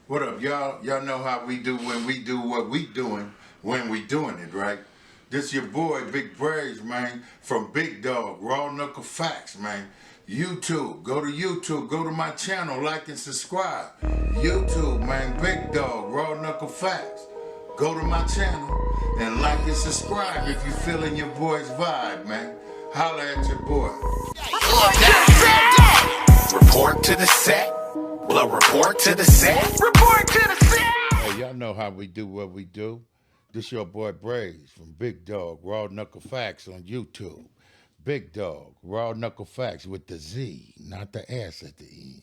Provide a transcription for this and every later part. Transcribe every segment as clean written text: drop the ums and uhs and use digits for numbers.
What up, y'all? Y'all know how we do when we do what we doing when we doing it, right? This your boy, Big Braze, man, from Big Dog, Raw Knuckle Factz, man. YouTube, go to YouTube, go to my channel, like and subscribe. YouTube, man, Big Dog, Raw Knuckle Factz. Go to my channel and like and subscribe if you feeling your boy's vibe, man. Holla at your boy. Report to the set. Well, report to the set. Report to the set. Hey, y'all know how we do what we do. This your boy Braze from Big Dog, Raw Knuckle Factz on YouTube. Big Dog, Raw Knuckle Factz with the Z, not the S at the end.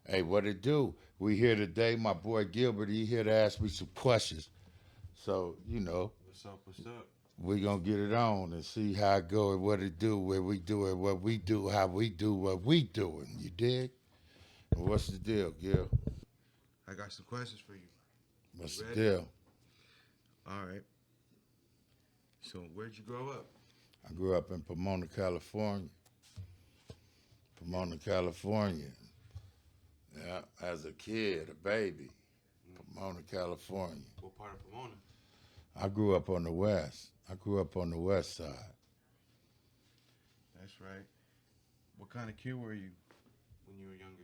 Hey, what it do? We here today. My boy Gilbert, he here to ask me some questions. So, you know. What's up, what's up? We gonna get it on and see how it go and what it do, where we do it, what we do, how we do what we doing. You dig? What's the deal, Gil? I got some questions for you. What's You the ready? deal? All right. So, where'd you grow up? I grew up in Pomona, California. Pomona, California. Yeah, as a kid, a baby. Pomona, California. What part of Pomona? I grew up on the west. I grew up on the west side. That's right. What kind of kid were you when you were younger?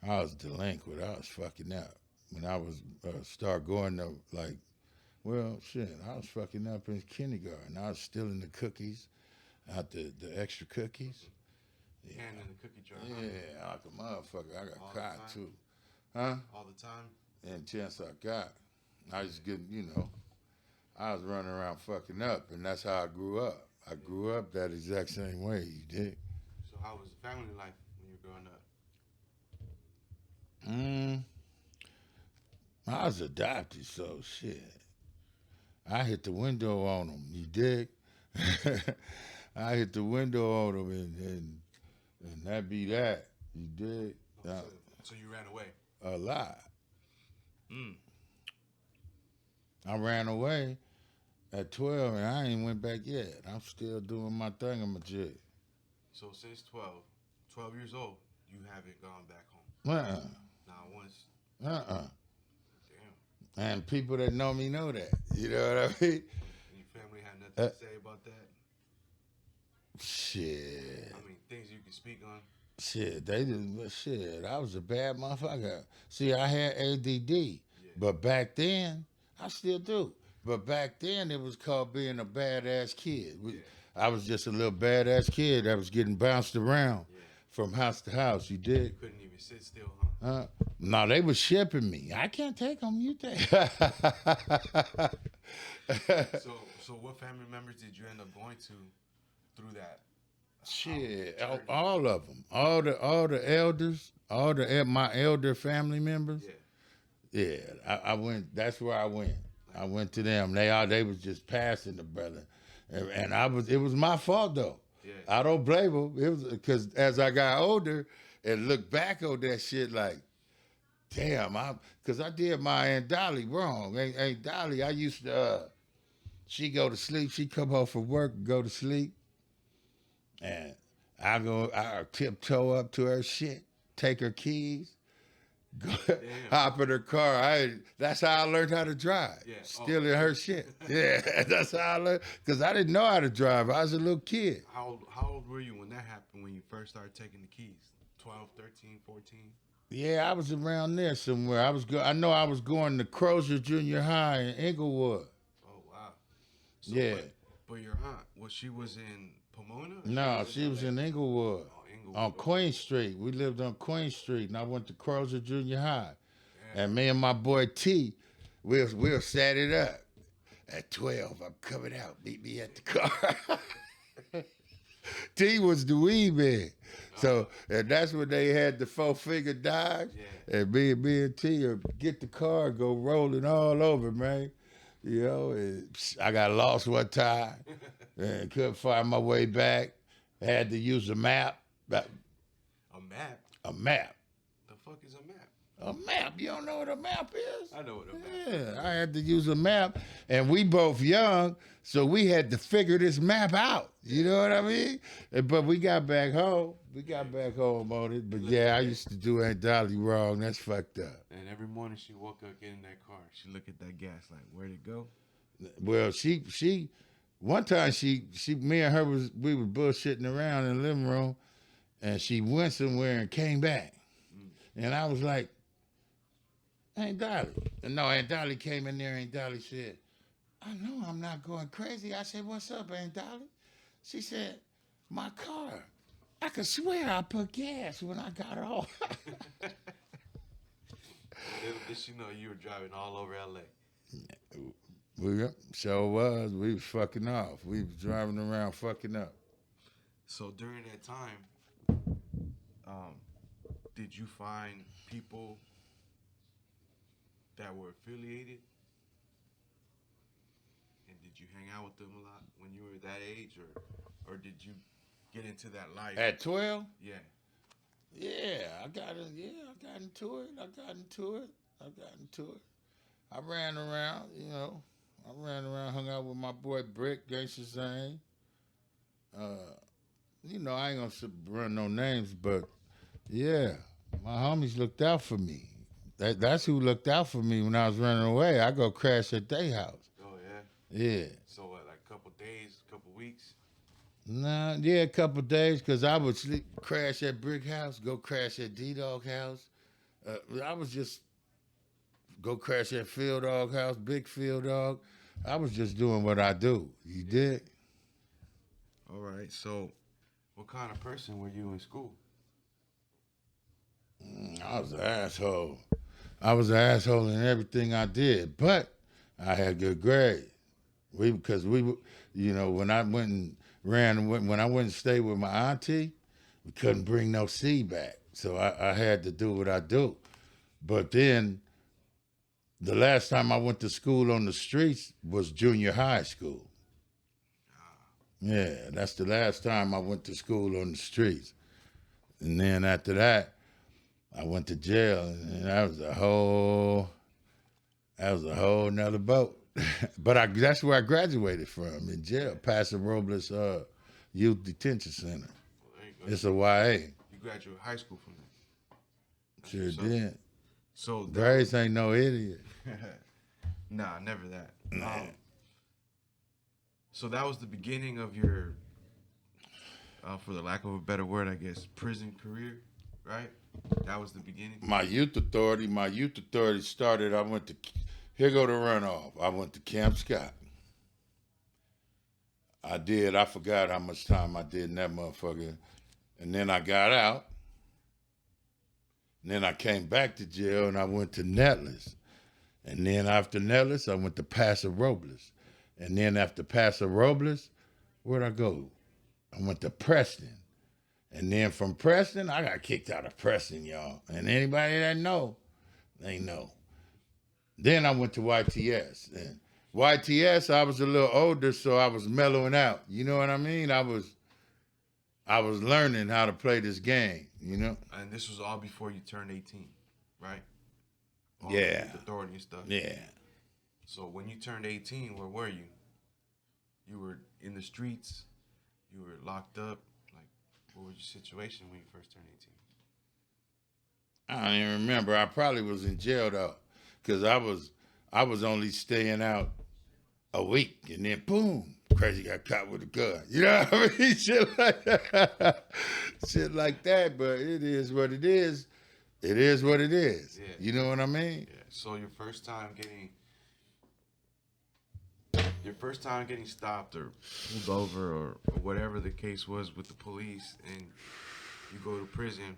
I was delinquent. I was fucking up. When I was start going to like, well, shit, I was fucking up in kindergarten. I was stealing the cookies out the extra cookies. Yeah. Hand in the cookie jar. Yeah, like a motherfucker. I got All the caught time? too. Huh? All the time? And chance I got. I was getting, you know, I was running around fucking up, and that's how I grew up. I grew up that exact same way, you dig? So, how was the family life when you were growing up? I was adopted, so shit. I hit the window on them, you dig? I hit the window on them, and that be that, you dig? So you ran away? A lot. Mm. I ran away at 12, and I ain't went back yet. I'm still doing my thing in my jig. So, since 12 years old, you haven't gone back home? Not once? Damn. And people that know me know that. You know what I mean? And your family had nothing to say about that? Shit. I mean, things you can speak on? Shit, they didn't. Shit, I was a bad motherfucker. See, I had ADD, but back then, I still do. But back then, it was called being a badass kid. I was just a little badass kid that was getting bounced around from house to house. You did? You couldn't even sit still, huh? No, they was shipping me. I can't take them. You take. So what family members did you end up going to through that? Shit, all of them, all the elders, my elder family members. Yeah, I went. That's where I went. I went to them. They was just passing the brother, and it was my fault though. Yeah. I don't blame them. It was because as I got older and looked back on that shit like, damn, because I did my Aunt Dolly wrong. Aunt Dolly, I used to, she go to sleep. She come home from work and go to sleep. And I tiptoe up to her shit, take her keys, hop in her car. That's how I learned how to drive. Yeah. Stealing her shit. Yeah, that's how I learned. Because I didn't know how to drive. I was a little kid. How old were you when that happened, when you first started taking the keys? 12, 13, 14? Yeah, I was around there somewhere. I know I was going to Crozier Junior High in Inglewood. Oh, wow. So, Yeah. But your aunt, she was in Pomona? No, she was in Inglewood. Oh, Inglewood. On Queen Street. We lived on Queen Street, and I went to Crozier Junior High. Yeah. And me and my boy T, we'll set it up. At 12, I'm coming out. Meet me at the car. T was the weed man. So, and that's when they had the 4-finger Dodge. Yeah. And me and T would get the car and go rolling all over, man. You know, and I got lost one time and couldn't find my way back. Had to use a map. A map? A map. The fuck is a map? A map. You don't know what a map is? I know what a map is. Yeah, I had to use a map, and we both young, so we had to figure this map out. You know what I mean? But we got back home. We got back home on it, but yeah, I used to do Aunt Dolly wrong. That's fucked up. And every morning she woke up, get in that car. She look at that gas, like, where'd it go? Well, one time me and her we were bullshitting around in the living room, and she went somewhere and came back, and I was like, Aunt Dolly. And no, Aunt Dolly came in there. Aunt Dolly said, I know I'm not going crazy. I said, what's up, Aunt Dolly? She said, my car. I could swear I put gas when I got off. Little did she know you were driving all over L.A. We sure was. We was fucking off. We was driving around fucking up. So during that time, did you find people that were affiliated? And did you hang out with them a lot when you were that age, or did you get into that life At 12? Yeah. Yeah, I got into it. I ran around, hung out with my boy Brick, Gangsta Zane. I ain't gonna run no names, but yeah, my homies looked out for me. That's who looked out for me when I was running away. I go crash at their house. Oh yeah. Yeah. So what, like a couple days, couple weeks? Nah, yeah, a couple days, because I would crash at Brick House, go crash at D-Dog House. I was just go crash at Field Dog House, Big Field Dog. I was just doing what I do. You dig? All right. So what kind of person were you in school? I was an asshole. I was an asshole in everything I did, but I had good grades. When I went and stayed with my auntie, we couldn't bring no C back. So I had to do what I do. But then the last time I went to school on the streets was junior high school. Yeah, that's the last time I went to school on the streets. And then after that, I went to jail, and that was a whole nother boat. But that's where I graduated from, in jail, Paso Robles Youth Detention Center. Well, there you go. It's a YA. You graduated high school from there. Sure did. So Braze ain't no idiot. Nah, never that. Nah. So that was the beginning of your, for the lack of a better word, I guess, prison career, right? That was the beginning. My youth authority started. Here go the runoff. I went to Camp Scott. I forgot how much time I did in that motherfucker. And then I got out. And then I came back to jail and I went to Netless. And then after Netless, I went to Paso Robles. And then after Paso Robles, where'd I go? I went to Preston. And then from Preston, I got kicked out of Preston, y'all. And anybody that know, they know. Then I went to YTS. And YTS, I was a little older, so I was mellowing out. You know what I mean? I was learning how to play this game, you know? And this was all before you turned 18, right? All Yeah. the authority and stuff. Yeah. So when you turned 18, where were you? You were in the streets? You were locked up? Like, what was your situation when you first turned 18? I don't even remember. I probably was in jail, though, because I was only staying out a week, and then boom, crazy got caught with a gun. You know what I mean? Shit like that. Shit like that, but it is what it is. It is what it is. Yeah. You know what I mean? Yeah. So your first time getting stopped or pulled over or whatever the case was with the police, and you go to prison,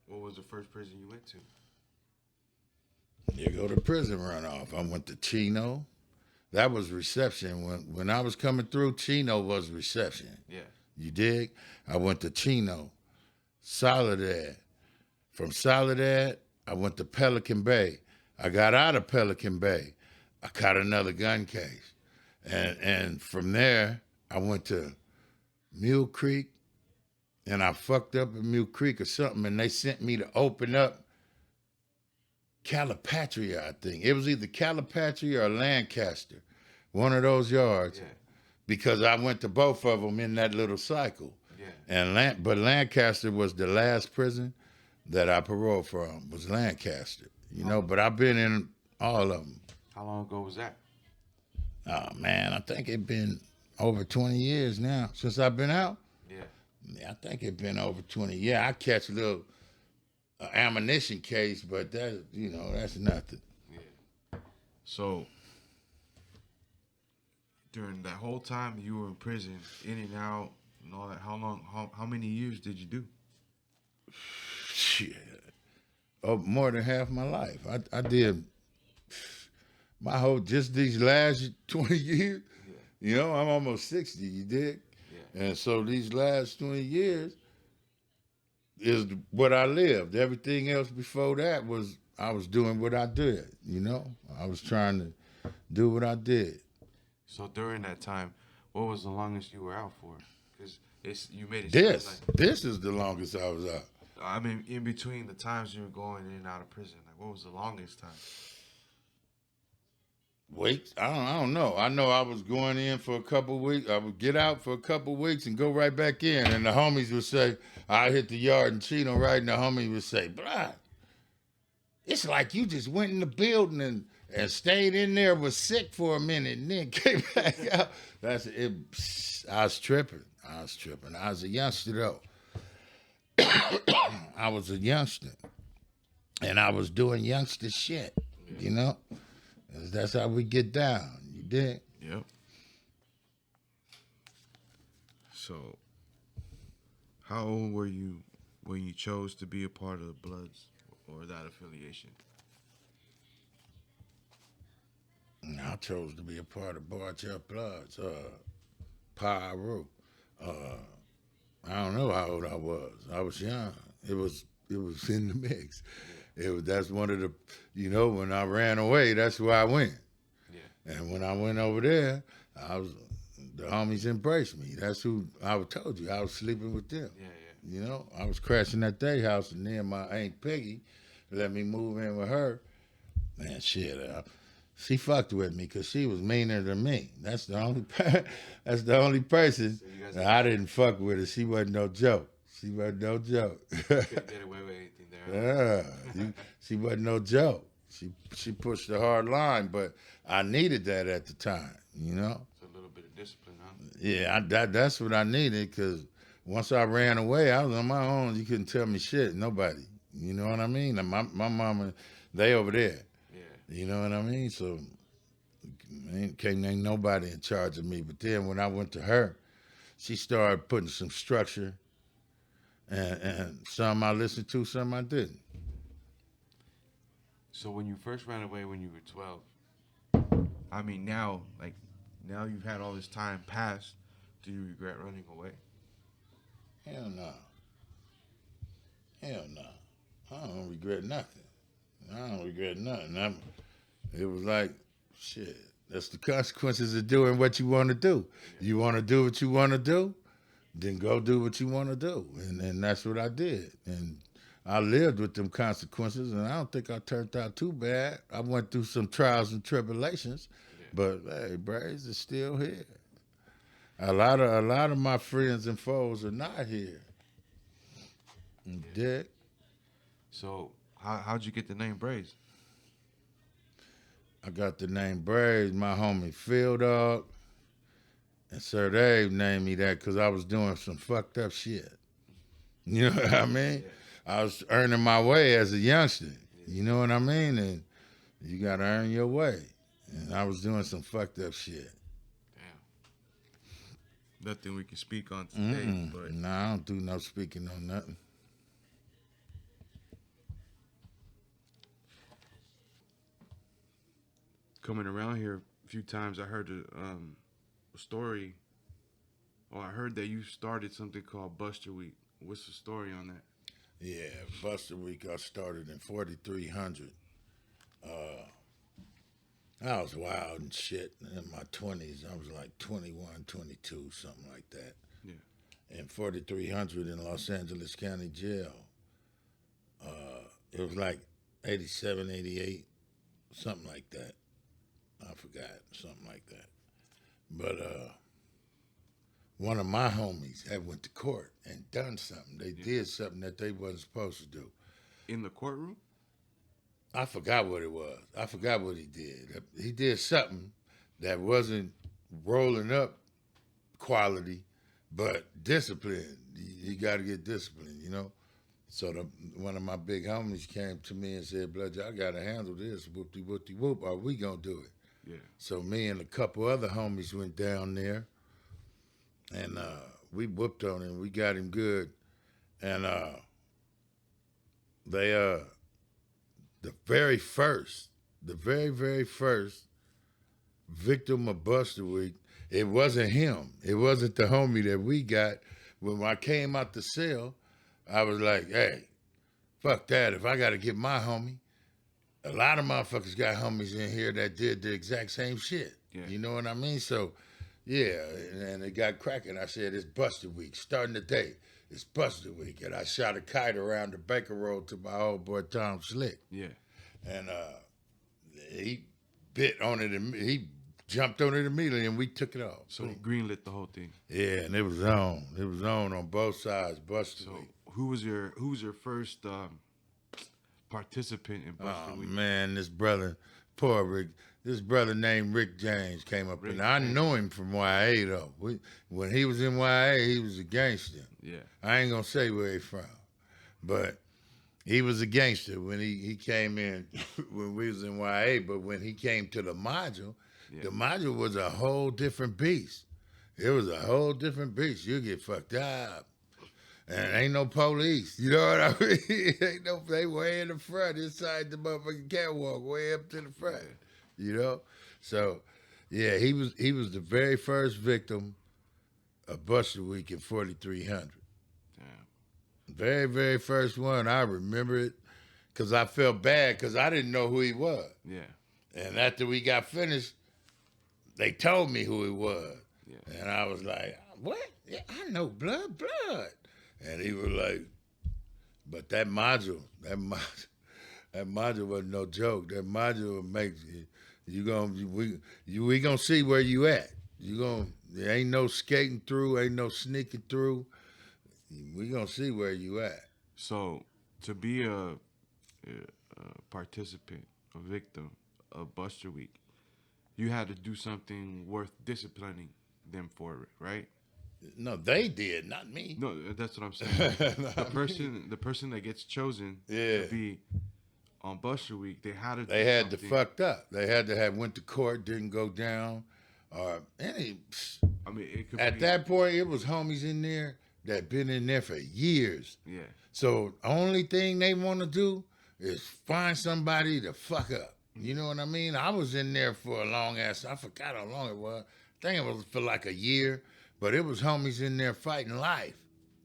what was the first prison you went to? You go to prison runoff. I went to Chino. That was reception. When I was coming through, Chino was reception. Yeah. You dig? I went to Chino, Soledad. From Soledad, I went to Pelican Bay. I got out of Pelican Bay. I caught another gun case. And from there, I went to Mule Creek, and I fucked up in Mule Creek or something, and they sent me to open up Calipatria, I think. It was either Calipatria or Lancaster, one of those yards, Yeah. because I went to both of them in that little cycle. But Lancaster was the last prison that I paroled from, was Lancaster. You know, but I've been in all of them. How long ago was that? Oh, man, I think it's been over 20 years now since I've been out. Yeah, I think it's been over 20. Yeah, I catch a little ammunition case, but that, you know, that's nothing. Yeah. So during that whole time you were in prison, in and out and all that, how many years did you do? Shit. Oh, more than half my life. I did my whole, just these last 20 years. You know, I'm almost 60, you dig? Yeah. And so these last 20 years is what I lived. Everything else before that was, I was doing what I did, you know? I was trying to do what I did. So during that time, what was the longest you were out for? Because you made it. This is the longest I was out. I mean, in between the times you were going in and out of prison, like what was the longest time? Weeks? I don't know. I know I was going in for a couple of weeks. I would get out for a couple of weeks and go right back in. And the homies would say, I hit the yard and Chino right, and the homie would say, Blood, it's like you just went in the building and stayed in there, was sick for a minute, and then came back out. That's it. I was tripping. I was a youngster, though. I was a youngster. And I was doing youngster shit, you know? That's how we get down. You dig? Yep. So, how old were you when you chose to be a part of the Bloods or that affiliation? I chose to be a part of Barchell Bloods, Pyro. I don't know how old I was. I was young. It was in the mix. That's one of the, you know, when I ran away, that's where I went. Yeah. And when I went over there, the homies embraced me. That's who I told you. I was sleeping with them. Yeah. You know, I was crashing at their house, and then my Aunt Peggy let me move in with her. Man, shit, she fucked with me because she was meaner than me. That's the only person that I didn't fuck with her. She wasn't no joke. She wasn't no joke. Couldn't get away with anything there. Yeah, she wasn't no joke. She pushed a hard line, but I needed that at the time, you know? It's a little bit of discipline, huh? Yeah, that's what I needed, because once I ran away, I was on my own. You couldn't tell me shit, nobody. You know what I mean? And my mama, they over there. Yeah. You know what I mean? So ain't nobody in charge of me. But then when I went to her, she started putting some structure, and some I listened to, some I didn't. So when you first ran away when you were 12, I mean now you've had all this time pass, do you regret running away? Hell no. Hell no. I don't regret nothing. It was like, shit, that's the consequences of doing what you want to do. Yeah. You want to do what you want to do, then go do what you want to do. And that's what I did. And I lived with them consequences, and I don't think I turned out too bad. I went through some trials and tribulations, but hey, Braze is still here. A lot of my friends and foes are not here. Dick. So how'd you get the name Braze? I got the name Braze. My homie Phil Dog and Sir Dave named me that because I was doing some fucked up shit. You know what I mean? Yeah. I was earning my way as a youngster. Yeah. You know what I mean? And you got to earn your way. And I was doing some fucked up shit. Damn. Nothing we can speak on today. But Nah, I don't do no speaking on nothing. Coming around here a few times, I heard a story. I heard that you started something called Buster Week. What's the story on that? Yeah, Buster Week, I started in 4300. I was wild and shit in my 20s. I was like 21, 22, something like that. Yeah. In 4300 in Los Angeles County Jail. It was like 87, 88, something like that. I forgot, something like that. But one of my homies had went to court and done something. They did something that they wasn't supposed to do. In the courtroom? I forgot what it was. I forgot what he did. He did something that wasn't rolling up quality, but discipline. You got to get disciplined, you know? So one of my big homies came to me and said, Blood, I got to handle this, whoop-de-whoop-de-whoop, or we going to do it. Yeah. So me and a couple other homies went down there, and we whooped on him. We got him good. And the very, very first victim of Buster Week, it wasn't him. It wasn't the homie that we got. When I came out the cell, I was like, hey, fuck that. If I got to get my homie, a lot of motherfuckers got homies in here that did the exact same shit. Yeah. You know what I mean? So, yeah, and it got cracking. I said, it's Buster Week. Starting the day, it's Buster Week. And I shot a kite around the Baker Road to my old boy Tom Slick. Yeah. And he bit on it, and he jumped on it immediately, and we took it off. So greenlit the whole thing. Yeah, and it was on. It was on both sides, Buster So Week. who was your first participant in Buster Week? Man, this brother, poor Rick, this brother named Rick James came up, and I knew him from YA, though. When he was in YA, he was a gangster. Yeah. I ain't going to say where he from, but he was a gangster when he came in, when we was in YA, but when he came to the module, the module was a whole different beast. It was a whole different beast. You get fucked up. And ain't no police. You know what I mean? Ain't no, they way in the front, inside the motherfucking catwalk, way up to the front. You know? So, yeah, he was the very first victim of Buster Week in 4300. Damn. Very, very first one. I remember it because I felt bad because I didn't know who he was. Yeah. And after we got finished, they told me who he was. Yeah. And I was like, what? Yeah, I know blood. And he was like, but that module wasn't no joke. That module makes we gonna see where you at. There ain't no skating through, ain't no sneaking through. We gonna see where you at. So to be a participant, a victim of Buster Week, you had to do something worth disciplining them for, right? No, they did, not me. No, that's what I'm saying. The person that gets chosen to be on Buster Week, they had to. They had to fucked up. They had to have went to court, didn't go down, or any. I mean, it could at that point, it was homies in there that been in there for years. Yeah. So only thing they want to do is find somebody to fuck up. You know what I mean? I was in there for a long ass. I forgot how long it was. I think it was for like a year. But it was homies in there fighting life.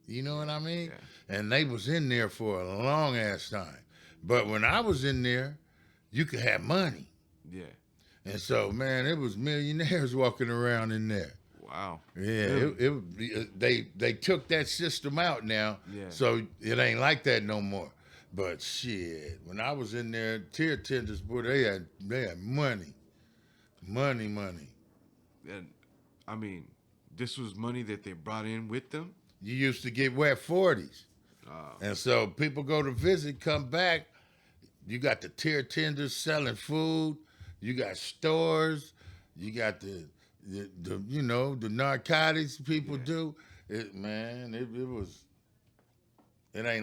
You know what I mean? Yeah. And they was in there for a long ass time. But when I was in there, you could have money. Yeah. And so, man, it was millionaires walking around in there. Wow. Yeah. Really? They took that system out now. Yeah. So it ain't like that no more. But shit, when I was in there, tier tenders, boy, they had money. Money. And I mean, this was money that they brought in with them? You used to get wet 40s. And so people go to visit, come back. You got the tier tenders selling food. You got stores. You got the narcotics people do. It ain't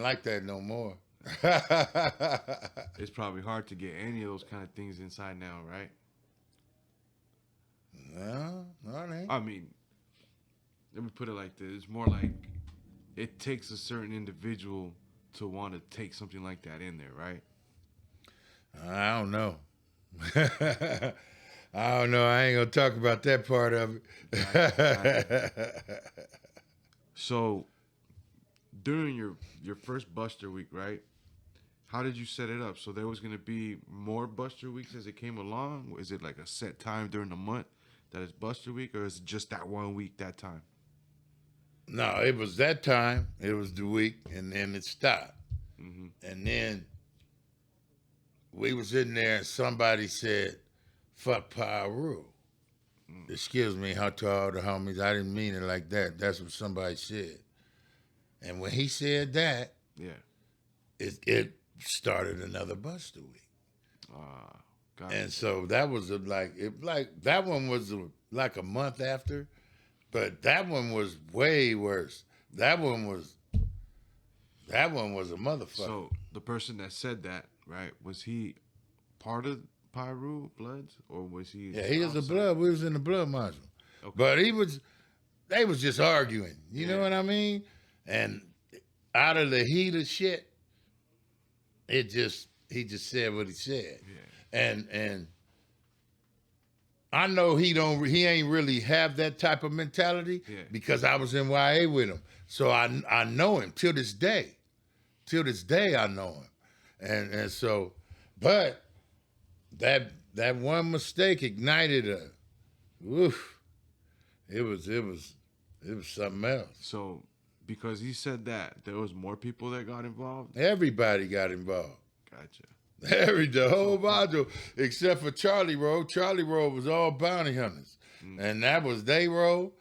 like that no more. It's probably hard to get any of those kind of things inside now, right? No, it ain't. I mean, let me put it like this. It's more like it takes a certain individual to want to take something like that in there, right? I don't know. I don't know. I ain't going to talk about that part of it. So, during your first Buster Week, right? How did you set it up? So there was going to be more Buster Weeks as it came along? Is it like a set time during the month that is Buster Week, or is it just that 1 week, that time? No, it was that time. It was the week, and then it stopped. Mm-hmm. And then we was in there, and somebody said, fuck Power Rule. Excuse me, how to all the homies. I didn't mean it like that. That's what somebody said. And when he said that, Yeah. it started another Buster week. Got And it. so that was that one was like a month after, but that one was way worse. That one was a motherfucker. So the person that said that, right, was he part of Pyru Bloods, or was he? Yeah, he was a outside? blood. We was in the blood module, Okay. but they was just arguing. You know Yeah. what I mean? And out of the heat of shit, he just said what he said. Yeah. And I know he ain't really have that type of mentality because I was in YA with him. So I know him till this day. Till this day I know him. And so, but that one mistake ignited a woof. It was something else. So because he said that, there was more people that got involved. Everybody got involved. Gotcha. The whole module, except for Charlie Roll. Charlie Roll was all bounty hunters. And that was they roll.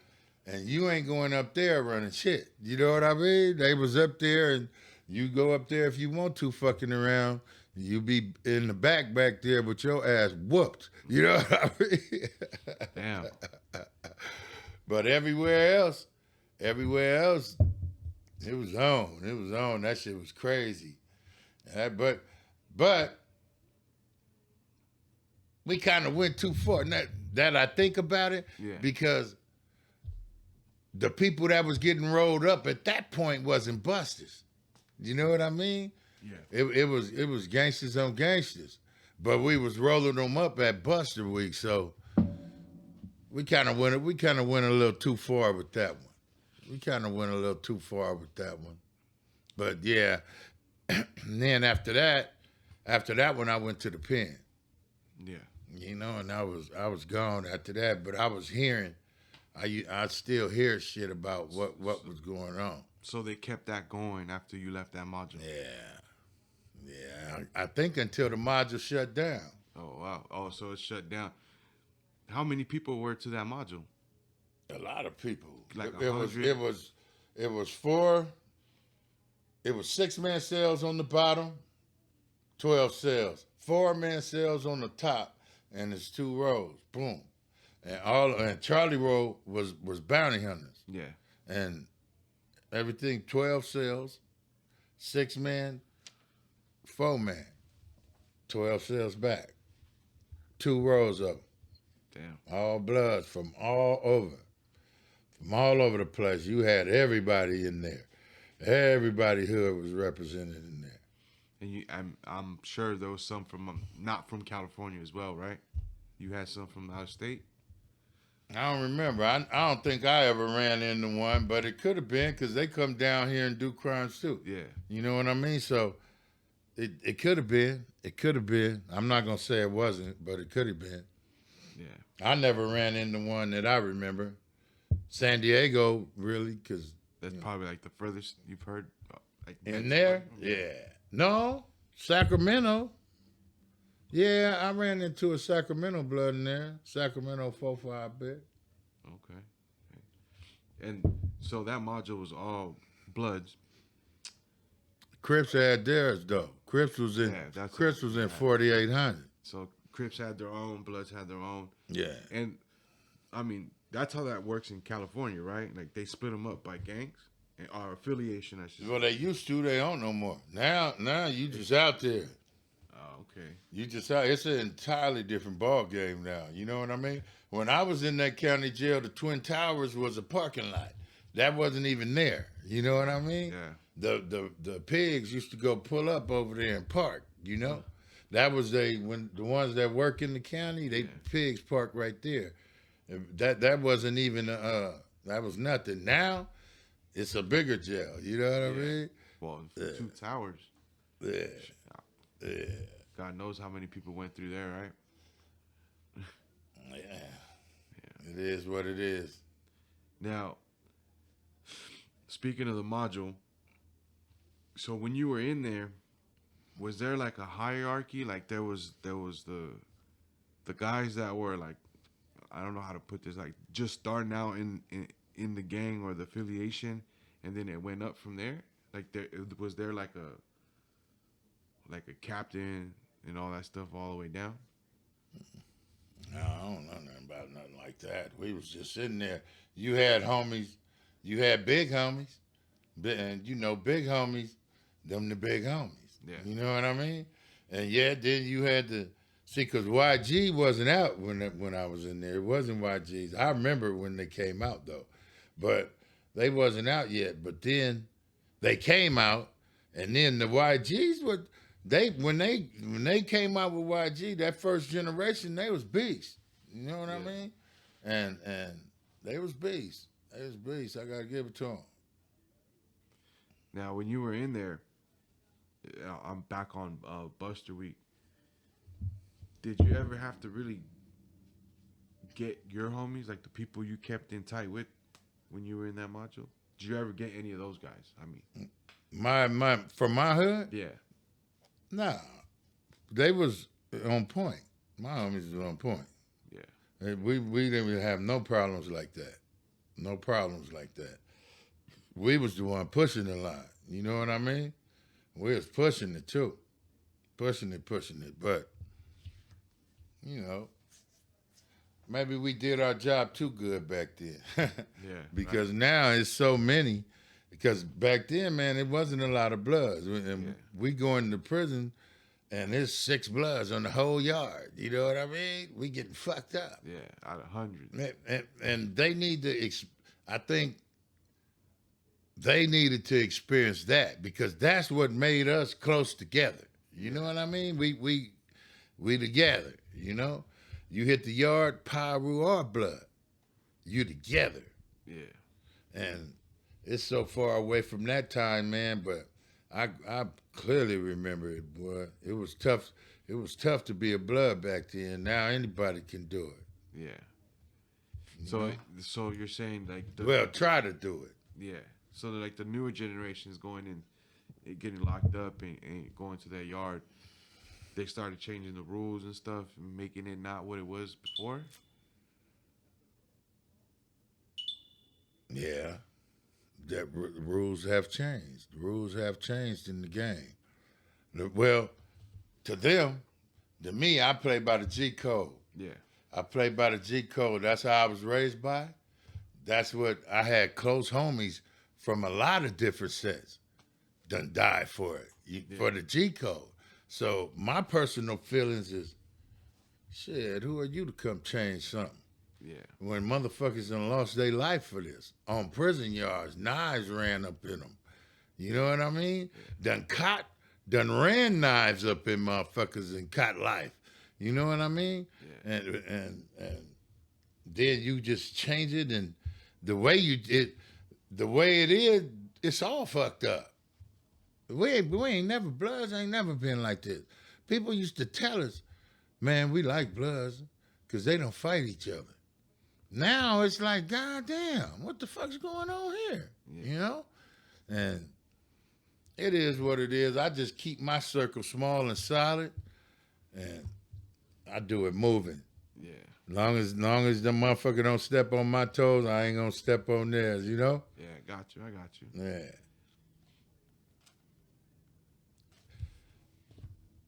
And you ain't going up there running shit. You know what I mean? They was up there, and you go up there if you want to fucking around. You be in the back there with your ass whooped. You know what I mean? Damn. But everywhere else, it was on. It was on. That shit was crazy. But we kind of went too far. Now that I think about it, because the people that was getting rolled up at that point wasn't busters. You know what I mean? Yeah. It was gangsters on gangsters, but we was rolling them up at Buster Week, so we kind of went a little too far with that one. But yeah, and then after that one, I went to the pen. Yeah. You know, and I was gone after that, but I was hearing, I still hear shit about what was going on. So they kept that going after you left that module. Yeah. I think until the module shut down. Oh wow. Oh, so it shut down. How many people were to that module? A lot of people. Like it was 6-man cells on the bottom, 12 cells. 4-man cells on the top, and it's 2 rows. Boom. And Charlie Row was bounty hunters. Yeah. And everything 12 cells, 6-man, 4-man, 12 cells back. 2 rows of them. Damn. All bloods from all over the place. You had everybody in there. Everybody hood was represented in there. And I'm sure there was some from not from California as well, right? You had some from out of state. I don't remember. I don't think I ever ran into one, but it could have been because they come down here and do crimes too. Yeah. You know what I mean? So it could have been. It could have been. I'm not gonna say it wasn't, but it could have been. Yeah. I never ran into one that I remember. San Diego, really, because that's probably like the furthest you've heard. Like in there, yeah. No, Sacramento. Yeah, I ran into a Sacramento blood in there. Sacramento 4-5 bit. Okay. And so that module was all bloods. Crips had theirs though. Crips was in 4800. So Crips had their own, Bloods had their own. Yeah. And I mean, that's how that works in California, right? Like they split them up by gangs or affiliation, I should say. Well, they used to. They don't no more. Now you just out there. Oh, okay. You just out. It's an entirely different ball game now. You know what I mean? When I was in that county jail, the Twin Towers was a parking lot. That wasn't even there. You know what I mean? Yeah. The pigs used to go pull up over there and park. You know, that was when the ones that work in the county, pigs park right there. That wasn't even that was nothing. Now it's a bigger jail. You know what I mean? Well, 2 towers. Yeah. God knows how many people went through there, right? Yeah. It is what it is. Now, speaking of the module, so when you were in there, was there like a hierarchy? Like there was the guys that were like I don't know how to put this, like just starting out in the gang or the affiliation, and then it went up from there? Like was there like a captain and all that stuff all the way down? No, I don't know nothing about nothing like that. We was just sitting there. You had homies, you had big homies, and you know big homies, them the big homies. Yeah. You know what I mean? And yeah, then you had to see, because YG wasn't out when I was in there. It wasn't YG's. I remember when they came out though, but they wasn't out yet. But then they came out, and then the YGs were. When they came out with YG, that first generation, they was beasts. You know what I mean? And they was beasts. They was beasts. I gotta give it to them. Now, when you were in there, I'm back on Buster Week. Did you ever have to really get your homies, like the people you kept in tight with, when you were in that module? Did you ever get any of those guys? I mean, my from my hood. Yeah. Nah, they was on point. My homies was on point. Yeah. We didn't have no problems like that. No problems like that. We was the one pushing the line. You know what I mean? We was pushing it too. Pushing it. But, you know, maybe we did our job too good back then. Yeah. Because now it's so many. Because back then, man, it wasn't a lot of bloods. And we go into prison, and there's 6 bloods on the whole yard. You know what I mean? We getting fucked up. Yeah, out of 100. And they need to, I think they needed to experience that, because that's what made us close together. You know what I mean? We together, you know? You hit the yard, Pyru or blood. You together. Yeah. And it's so far away from that time, man, but I clearly remember it, boy. It was tough. It was tough to be a blood back then. Now anybody can do it. Yeah. So you're saying like try to do it. Yeah. So like the newer generation is going and getting locked up and going to that yard. They started changing the rules and stuff and making it not what it was before. Yeah. The rules have changed. The rules have changed in the game. Well, to them, to me, I play by the G code. Yeah. I play by the G code. That's how I was raised by. That's what I had close homies from a lot of different sets done died for it, for the G code. So my personal feelings is, shit, who are you to come change something? Yeah. When motherfuckers done lost their life for this. On prison yards, knives ran up in them. You know what I mean? Yeah. Done ran knives up in motherfuckers and caught life. You know what I mean? Yeah. And then you just change it, and the way it is, it's all fucked up. We ain't never, Bloods ain't never been like this. People used to tell us, man, we like Bloods because they don't fight each other. Now it's like, God damn, what the fuck's going on here? Yeah. You know? And it is what it is. I just keep my circle small and solid, and I do it moving. Yeah. Long as the motherfucker don't step on my toes, I ain't gonna step on theirs, you know? Yeah, I got you. Yeah.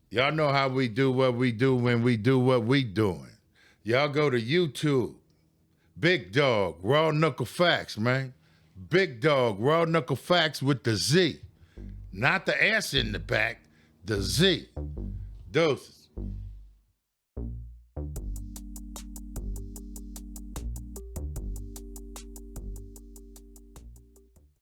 Y'all know how we do what we do when we do what we doing. Y'all go to YouTube. Big Dog, Raw Knuckle Factz, man. Big Dog, Raw Knuckle Factz with the Z. Not the S in the back, the Z. Doses.